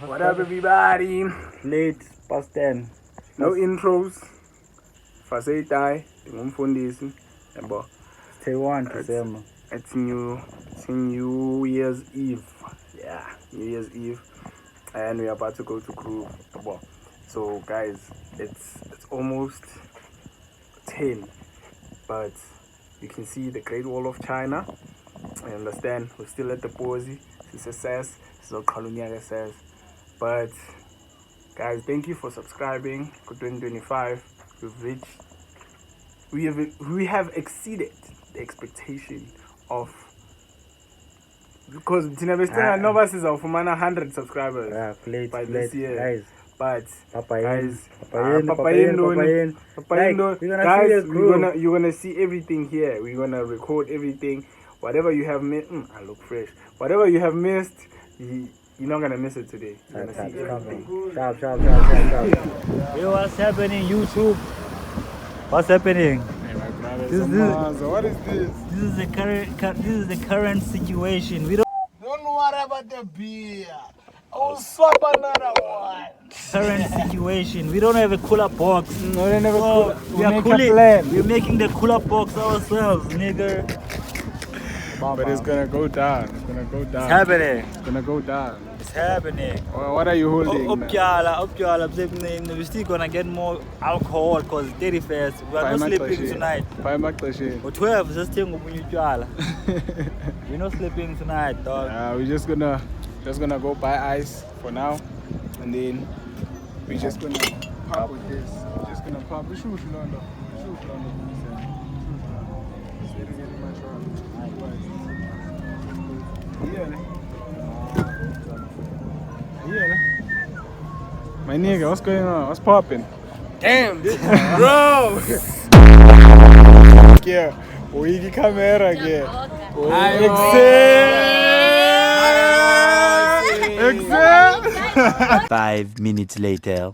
What up, everybody? Late, past 10. No intros. Fasay tayo. Ngumfundisi. Yabo. Stay one to December. It's New Year's Eve. Yeah, New Year's Eve. And we're about to go to Groove. Yabo. So guys, it's almost 10. But you can see the Great Wall of China. I understand. We're still at the Bozi. It's a says. So Kalunyaka says. But guys, thank you for subscribing for 2025. We have exceeded the expectation of, because Nova says of 100 subscribers by this year. Guys. But Guys, you're gonna see everything here. We're gonna record everything. Whatever you have missed, I look fresh. Whatever you have missed, you're not gonna miss it today. You're gonna see everything. Sharp. Yo, what's happening, YouTube? What's happening? Hey, my brother, What is this? This is the current situation. We don't worry about the beer. I'll swap another one. current situation. We don't have a cooler box. No, they never So we're making the cooler box ourselves, nigga. But it's gonna go down. It's gonna go down. It's happening. It's gonna go down. It's happening. What are you holding? Upjala. We're still gonna get more alcohol because it's 31st. We are not sleeping tonight. Or 12, just think of Upjala. We're not sleeping tonight, dog. We're just gonna go buy ice for now, and then we're just gonna pop with this. We're just gonna pop. Yeah. My nigga, what's going on? What's popping? Damn, this bro. Yeah, we camera again. Excel. 5 minutes later.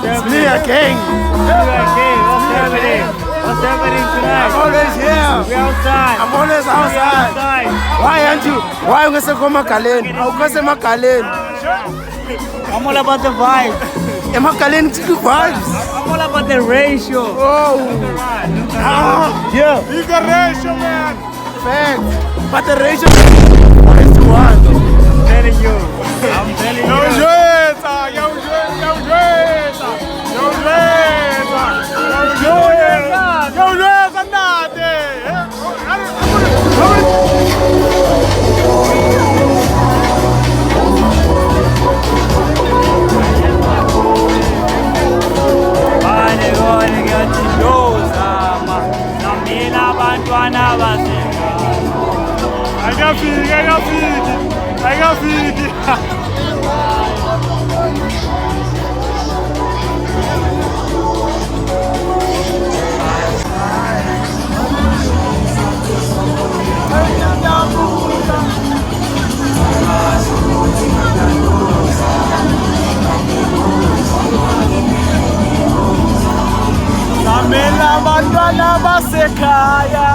It's me again. What's happening tonight? I'm always here. We're outside. I'm always outside. Why aren't you? Why you say go Makaleni? I'll go say Makaleni. I'm all about the vibes. Makaleni chicken vibes. I'm all about the ratio. Oh. Yeah. Big ratio, man. Fact. But the ratio is 1. I'm telling you. Yo, Jeta. Samela abantwana basekhaya.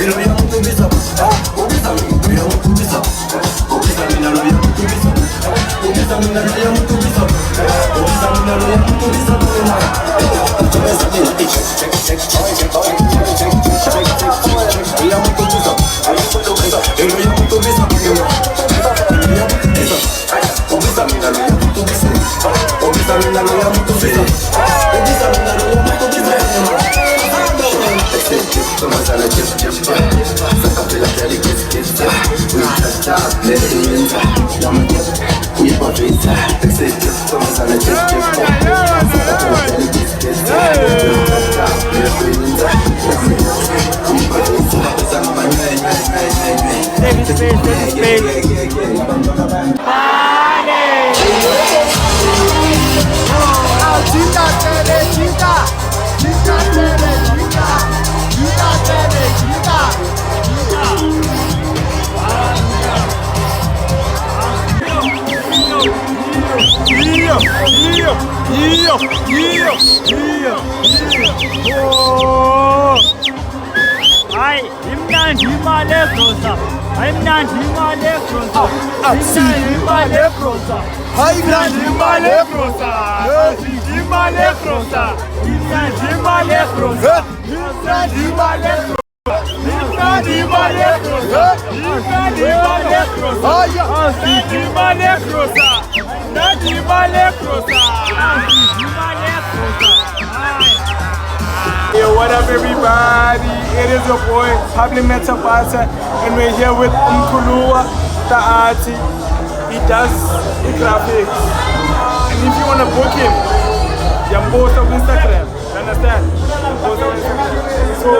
check. Yo, what up everybody? It is your boy Pablo Metabata, and we're here with Mkulua Taati. He does the graphics, and if you want to book him, you post on Instagram. You understand? Post on Instagram. So,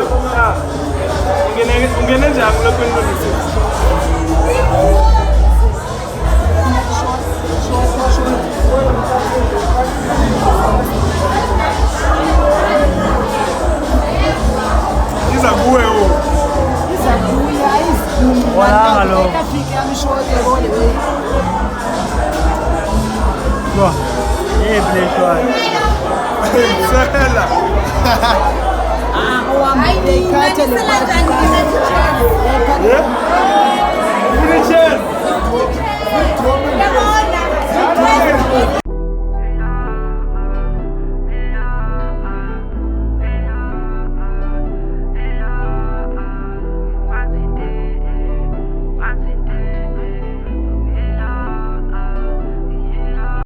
Ay,